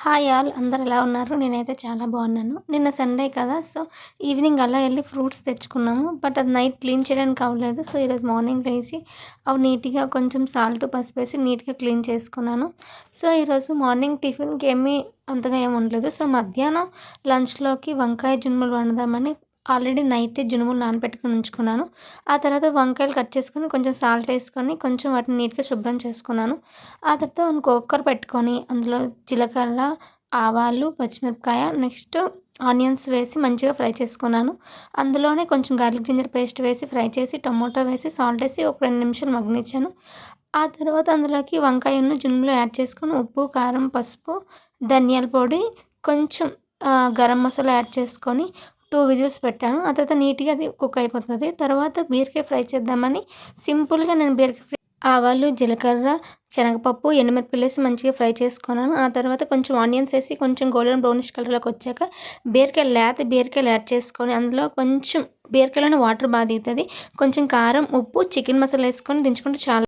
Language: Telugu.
హాయ్ ఆల్ అందరు ఎలా ఉన్నారు? నేనైతే చాలా బాగున్నాను. నిన్న సండే కదా! సో, ఈవినింగ్ అలా ఎళ్లి ఫ్రూట్స్ తెచ్చుకున్నాము. బట్ అది నైట్ క్లీన్ చేయడానికి అవ్వలేదు. సో, ఈరోజు మార్నింగ్ లేసి అవి నీట్‌గా కొంచెం సాల్ట్, పసుపేసి నీట్‌గా క్లీన్ చేసుకున్నాను. సో, ఈరోజు మార్నింగ్ టిఫిన్‌కి అంతగా ఏమి వండలేదు. సో, మధ్యాహ్నం లంచ్‌లోకి వంకాయ జున్నుములు వండుదామని ఆల్రెడీ నైటే జునుములు నానబెట్టుకొని ఉంచుకున్నాను. ఆ తర్వాత వంకాయలు కట్ చేసుకొని కొంచెం సాల్ట్ ఏసుకొని కొంచెం వాటిని నీట్‌గా శుభ్రం చేసుకున్నాను. ఆ తర్వాత కుక్కర్ పెట్టుకొని అందులో జీలకర్ర, ఆవాలు, పచ్చిమిరపకాయ నెక్స్ట్ ఆనియన్స్ వేసి మంచిగా ఫ్రై చేసుకున్నాను. అందులోనే కొంచెం గార్లిక్ జింజర్ పేస్ట్ వేసి ఫ్రై చేసి టొమాటో వేసి సాల్ట్ ఏసి ఒక 2 నిమిషాలు మగ్గనిచ్చాను. ఆ తర్వాత అందులోకి వంకాయను జున్నులో యాడ్ చేసుకొని ఉప్పు, కారం, పసుపు, ధనియాల పొడి, కొంచెం గరం మసాలా యాడ్ చేసుకొని 2 విజిల్స్ పెట్టాను. ఆ తర్వాత నీట్‌గా అది కుక్ అయిపోతది. తర్వాత బీరకాయ ఫ్రై చేద్దామని సింపుల్‌గా నేను బీరకాయ ఫ్రై ఆవాలు, జీలకర్ర, శనగపప్పు, ఎండుమిరపకాయలేసి మంచిగా ఫ్రై చేసుకున్నాను. ఆ తర్వాత కొంచెం ఆనియన్స్ ఏసి కొంచెం గోల్డెన్ బ్రౌనిష్ కలర్‌లోకొచ్చాక బీరకాయలు యాడ్ చేసుకొని అందులో కొంచెం బీరకాయలోని వాటర్ దిగుతది. కొంచెం కారం, ఉప్పు, చికెన్ మసాలా ఏసుకొని దించుకుంటే చాలా